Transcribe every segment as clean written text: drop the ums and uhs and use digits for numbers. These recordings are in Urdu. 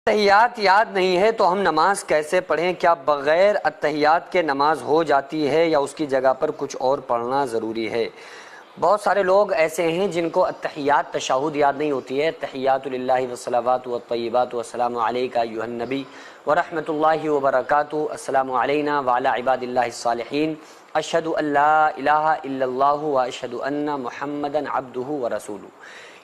اتحیات یاد نہیں ہے تو ہم نماز کیسے پڑھیں؟ کیا بغیر اتحیات کے نماز ہو جاتی ہے یا اس کی جگہ پر کچھ اور پڑھنا ضروری ہے؟ بہت سارے لوگ ایسے ہیں جن کو اتحیات تشہد یاد نہیں ہوتی ہے۔ تحیات للہ والصلوات والطیبات والسلام علیک ایھا النبی ورحمۃ اللہ وبرکاتہ، السلام علینا وعلی عباد اللہ الصالحین، اشہد ان لا الہ الا اللہ واشہد ان محمدا عبدہ ورسولہ۔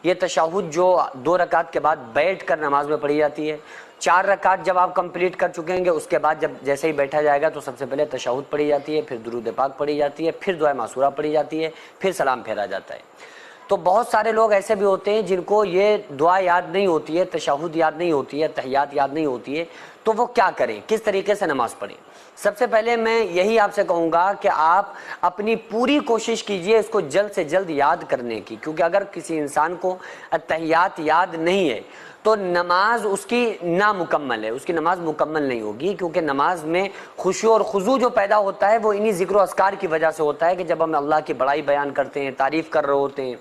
یہ تشہد جو 2 رکعت کے بعد بیٹھ کر نماز میں پڑھی جاتی ہے، 4 رکعت جب آپ کمپلیٹ کر چکیں گے اس کے بعد جب جیسے ہی بیٹھا جائے گا تو سب سے پہلے تشہد پڑھی جاتی ہے، پھر درود پاک پڑھی جاتی ہے، پھر دعائے معصورہ پڑھی جاتی ہے، پھر سلام پھیرا جاتا ہے۔ تو بہت سارے لوگ ایسے بھی ہوتے ہیں جن کو یہ دعا یاد نہیں ہوتی ہے، تشہد یاد نہیں ہوتی ہے، تحیات یاد نہیں ہوتی ہے، تو وہ کیا کریں، کس طریقے سے نماز پڑھیں؟ سب سے پہلے میں یہی آپ سے کہوں گا کہ آپ اپنی پوری کوشش کیجئے اس کو جلد سے جلد یاد کرنے کی، کیونکہ اگر کسی انسان کو اتحیات یاد نہیں ہے تو نماز اس کی نامکمل ہے، اس کی نماز مکمل نہیں ہوگی، کیونکہ نماز میں خشوع اور خضوع جو پیدا ہوتا ہے وہ انہی ذکر و اذکار کی وجہ سے ہوتا ہے کہ جب ہم اللہ کی بڑائی بیان کرتے ہیں، تعریف کر رہے ہوتے ہیں،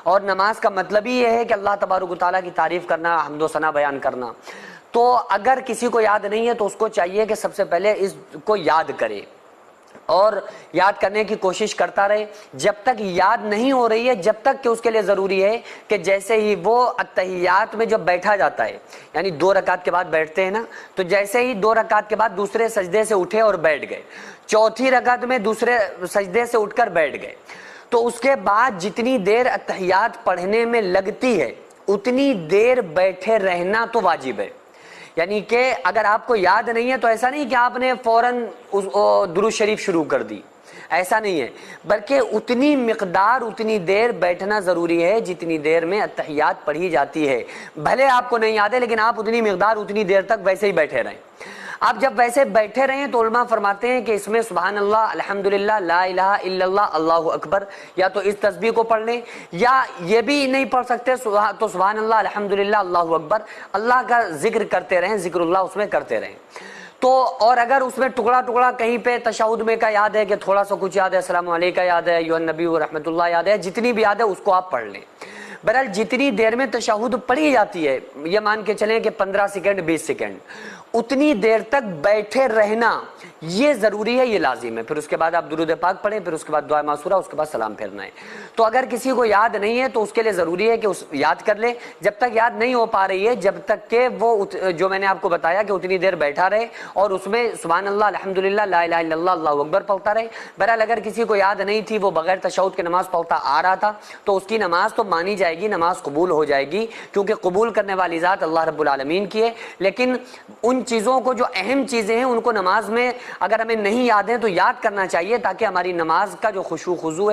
اور نماز کا مطلب ہی یہ ہے کہ اللہ تبارک و تعالیٰ کی تعریف کرنا، حمد و ثنا بیان کرنا۔ تو اگر کسی کو یاد نہیں ہے تو اس کو چاہیے کہ سب سے پہلے اس کو یاد کرے اور یاد کرنے کی کوشش کرتا رہے۔ جب تک یاد نہیں ہو رہی ہے، جب تک کہ اس کے لیے ضروری ہے کہ جیسے ہی وہ اتحیات میں جب بیٹھا جاتا ہے، یعنی 2 رکعت کے بعد بیٹھتے ہیں نا، تو جیسے ہی 2 رکعت کے بعد دوسرے سجدے سے اٹھے اور بیٹھ گئے، 4تھی رکعت میں دوسرے سجدے سے اٹھ کر بیٹھ گئے، تو اس کے بعد جتنی دیر اتحیات پڑھنے میں لگتی ہے اتنی دیر بیٹھے رہنا تو واجب ہے۔ یعنی کہ اگر آپ کو یاد نہیں ہے تو ایسا نہیں کہ آپ نے فوراً درود شریف شروع کر دی، ایسا نہیں ہے، بلکہ اتنی مقدار، اتنی دیر بیٹھنا ضروری ہے جتنی دیر میں اتحیات پڑھی جاتی ہے۔ بھلے آپ کو نہیں یاد ہے لیکن آپ اتنی مقدار، اتنی دیر تک ویسے ہی بیٹھے رہیں۔ آپ جب ویسے بیٹھے رہیں تو علماء فرماتے ہیں کہ اس میں سبحان اللہ، الحمدللہ، لا الہ الا اللہ، اللہ اکبر، یا تو اس تسبیح کو پڑھ لیں، یا یہ بھی نہیں پڑھ سکتے تو سبحان اللہ، الحمدللہ، اللہ اکبر، اللہ کا ذکر کرتے رہیں، ذکر اللہ اس میں کرتے رہیں۔ تو اور اگر اس میں ٹکڑا ٹکڑا کہیں پہ تشہد میں کا یاد ہے کہ تھوڑا سا کچھ یاد ہے، السلام علیکم یاد ہے، ایھا النبی ورحمۃ اللہ یاد ہے، جتنی بھی یاد ہے اس کو آپ پڑھ لیں۔ بہرحال جتنی دیر میں تشہد پڑھی جاتی ہے، یہ مان کے چلیں کہ 15 سیکنڈ 20 سیکنڈ، اتنی دیر تک بیٹھے رہنا یہ ضروری ہے، یہ لازم ہے۔ پھر اس کے بعد آپ درود پاک پڑھیں، پھر اس کے بعد دعائے معصورہ، اس کے بعد سلام پھیرنا ہے۔ تو اگر کسی کو یاد نہیں ہے تو اس کے لیے ضروری ہے کہ اس یاد کر لے۔ جب تک یاد نہیں ہو پا رہی ہے، جب تک کہ وہ جو میں نے آپ کو بتایا کہ اتنی دیر بیٹھا رہے اور اس میں سبحان اللہ، الحمدللہ، لا الہ الا اللہ، اللہ اکبر پڑھتا رہے۔ بہرحال اگر کسی کو یاد نہیں تھی، وہ بغیر تشہد کے نماز پڑھتا آ رہا تھا، تو اس کی نماز تو مانی جائے گی، نماز قبول ہو جائے گی، کیونکہ قبول کرنے والی ذات اللہ رب العالمین کی ہے۔ لیکن ان چیزوں کو، جو اہم چیزیں ہیں، ان کو نماز میں اگر ہمیں نہیں یاد ہے تو یاد کرنا چاہیے، تاکہ ہماری نماز کا جو خشوع خضوع